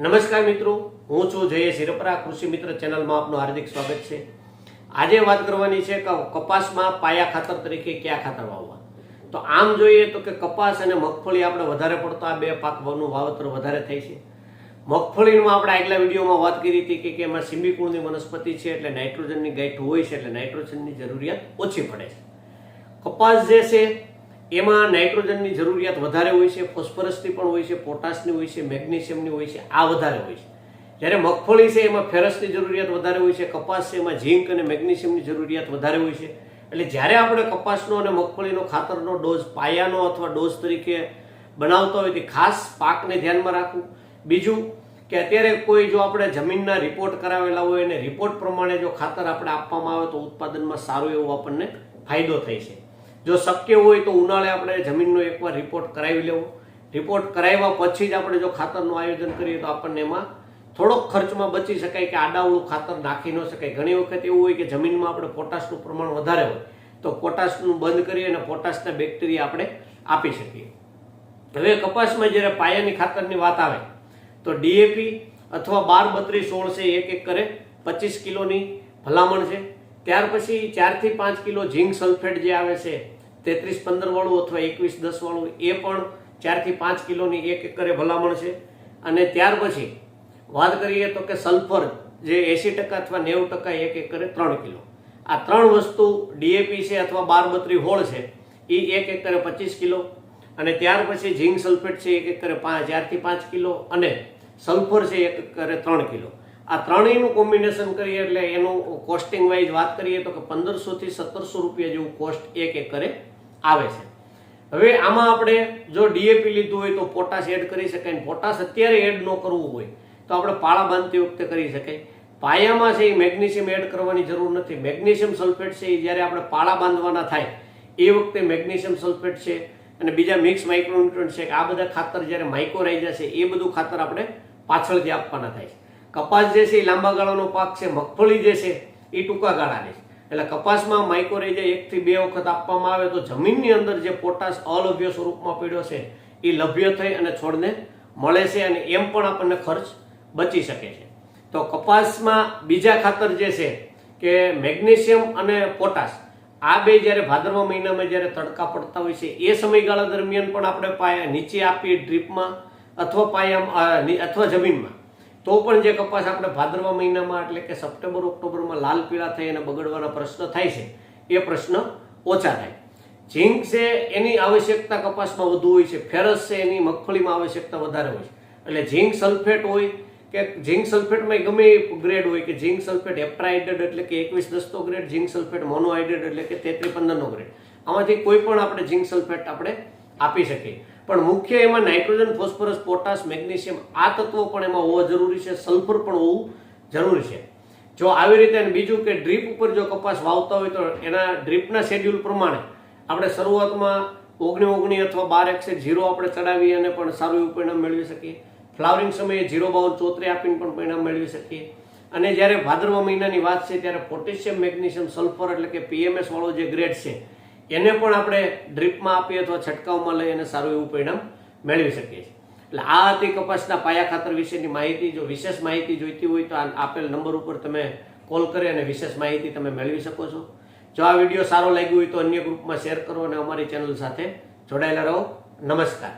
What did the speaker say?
નમસ્કાર મિત્રો, હું છું જયેશ હિરપરા. કૃષિ મિત્ર ચેનલમાં આપનું હાર્દિક સ્વાગત છે. આજે વાત કરવાની છે કે કપાસમાં પાયા ખાતર તરીકે કયા ખાતર વાવવા. તો આમ જોઈએ તો કે કપાસ અને મગફળી આપણે વધારે પડતો આ બે પાકનું વાવેતર વધારે થાય છે. મગફળીમાં આપણે આગલા વિડીયોમાં વાત કરી હતી કે એમાં સિમ્બિકુળની વનસ્પતિ છે, એટલે નાઇટ્રોજનની ગાંઠ હોય છે, એટલે નાઇટ્રોજનની જરૂરિયાત ઓછી પડે છે. કપાસ જે છે એમાં નાઇટ્રોજનની જરૂરિયાત વધારે હોય છે, ફોસ્ફરસની પણ હોય છે, પોટાશની હોય છે, મેગ્નેશિયમની હોય છે, આ વધારે હોય છે. જ્યારે મગફળી છે એમાં ફેરસની જરૂરિયાત વધારે હોય છે, કપાસ છે એમાં ઝીંક અને મેગ્નેશિયમની જરૂરિયાત વધારે હોય છે. એટલે જ્યારે આપણે કપાસનો અને મગફળીનો ખાતરનો ડોઝ પાયાનો અથવા ડોઝ તરીકે બનાવતા હોય તો ખાસ પાકને ધ્યાનમાં રાખવું. બીજું કે અત્યારે કોઈ જો આપણે જમીનના રિપોર્ટ કરાવેલા હોય અને રિપોર્ટ પ્રમાણે જો ખાતર આપણે આપવામાં આવે તો ઉત્પાદનમાં સારું એવો આપણને ફાયદો થાય છે. જો શક્ય હોય તો ઉનાળે આપણે જમીનનો એકવાર રિપોર્ટ કરાવી લેવો. રિપોર્ટ કરાવ્યા પછી જ આપણે જો ખાતરનું આયોજન કરીએ તો આપણને એમાં થોડોક ખર્ચમાં બચી શકાય કે આડાવડું ખાતર નાખી ન શકાય. ઘણી વખત એવું હોય કે જમીનમાં આપણે પોટાશનું પ્રમાણ વધારે હોય તો પોટાશનું બંધ કરી અને પોટાશના બેક્ટેરિયા આપણે આપી શકીએ. હવે કપાસમાં જ્યારે પાયાની ખાતરની વાત આવે તો ડીએપી અથવા 12-32-16 છે, એક એકરે 25 કિલોની ભલામણ છે. ત્યાર પછી 4 થી 5 કિલો ઝીંક સલ્ફેટ જે આવે છે 33-15 વાળું અથવા 21-10 વાળું, એ પણ 4 થી 5 કિલોની એક એકરે ભલામણ છે. અને ત્યાર પછી વાત કરીએ તો કે સલ્ફર જે 80% અથવા 90% એક એકરે 3 કિલો. આ ત્રણ વસ્તુ ડીએપી છે અથવા 12-32-16 છે એ એક એકરે 25 કિલો, અને ત્યાર પછી ઝીંક સલ્ફેટ છે એક એકરે 4 થી 5 કિલો, અને સલ્ફર છે એક એકરે 3 કિલો. આ ત્રણેયનું કોમ્બિનેશન કરીએ એટલે એનું કોસ્ટિંગ વાઇઝ વાત કરીએ તો કે 1500 થી 1700 રૂપિયા જેવું કોસ્ટ એક એકરે આવે છે. હવે આમાં આપણે જો ડીએપી લીધું હોય તો પોટાશ એડ કરી શકાય. પોટાશ અત્યારે એડ ન કરવું હોય તો આપણે પાળા બાંધતી વખતે કરી શકાય. પાયામાં છે એ મેગ્નેશિયમ એડ કરવાની જરૂર નથી. મેગ્નેશિયમ સલ્ફેટ છે એ જ્યારે આપણે પાળા બાંધવાના થાય એ વખતે મેગ્નેશિયમ સલ્ફેટ છે અને બીજા મિક્સ માઇક્રોન્યુટ્રન્ટ છે, આ બધા ખાતર જ્યારે માઇક્રોરાઇઝા છે એ બધું ખાતર આપણે પાછળથી આપવાના થાય છે. કપાસ જે છે એ લાંબા ગાળાનો પાક છે, મગફળી જે છે એ ટૂંકા ગાળાની છે. એટલે કપાસમાં માઇક્રોરાઇઝા 1 થી 2 વખત આપવામાં આવે તો જમીનની અંદર જે પોટાશ અલભ્ય સ્વરૂપમાં પડ્યો છે એ લભ્ય થઈ અને છોડને મળે છે, અને એમ પણ આપણને ખર્ચ બચી શકે છે. તો કપાસમાં બીજા ખાતર જે છે કે મેગ્નેશિયમ અને પોટાશ, આ બે જ્યારે ભાદરવા મહિનામાં જ્યારે તડકા પડતા હોય છે એ સમયગાળા દરમિયાન પણ આપણે પાયા નીચે આપીએ ડ્રીપમાં અથવા પાયામાં અથવા જમીનમાં, તો પણ જે કપાસ આપણે ભાદરવા મહિનામાં એટલે કે સપ્ટેમ્બર-ઓક્ટોબરમાં લાલ પીળા થઈ અને બગડવાના પ્રશ્ન થાય છે એ પ્રશ્ન ઓછા થાય. ઝીંક છે એની આવશ્યકતા કપાસમાં વધુ હોય છે, ફેરસ છે એની મગફળીમાં આવશ્યકતા વધારે હોય છે. એટલે ઝીંક સલ્ફેટ હોય કે ઝીંક સલ્ફેટમાં ગમે ગ્રેડ હોય કે ઝીંક સલ્ફેટ એપ્રાઇડેડ એટલે કે 21-10 ગ્રેડ, ઝીંક સલ્ફેટ મોનોહાઇડ્રેટ એટલે કે 33-15 ગ્રેડ, આમાંથી કોઈ પણ આપણે ઝીંક સલ્ફેટ આપણે આપી શકીએ. પણ મુખ્ય એમાં નાઇટ્રોજન, ફોસ્ફરસ, પોટાશ, મેગ્નેશિયમ આ તત્વો પણ એમાં હોવા જરૂરી છે. સલ્ફર પણ હોવું જરૂરી છે. જો આવી રીતે, અને બીજું કે ડ્રીપ ઉપર જો કપાસ વાવતા હોય તો એના ડ્રીપના શેડ્યુલ પ્રમાણે આપણે શરૂઆતમાં 19-19 અથવા 12 આપણે ચડાવી અને પણ સારું એવું પરિણામ મેળવી શકીએ. ફ્લાવરિંગ સમયે 0-52-34 આપીને પણ પરિણામ મેળવી શકીએ. અને જ્યારે ભાદરવા મહિનાની વાત છે ત્યારે પોટેશિયમ, મેગ્નેશિયમ, સલ્ફર એટલે કે પીએમએસ વાળો જે ગ્રેડ છે એને પણ આપણે ડ્રીપમાં આપીએ અથવા છંટકાવમાં લઈ અને સારું એવું પરિણામ મેળવી શકીએ છીએ. એટલે આ હતી કપાસના પાયા ખાતર વિશેની માહિતી. જો વિશેષ માહિતી જોઈતી હોય તો આપેલ નંબર ઉપર તમે કોલ કરી અને વિશેષ માહિતી તમે મેળવી શકો છો. જો આ વિડીયો સારો લાગ્યો હોય તો અન્ય ગ્રુપમાં શેર કરો અને અમારી ચેનલ સાથે જોડાયેલા રહો. નમસ્કાર.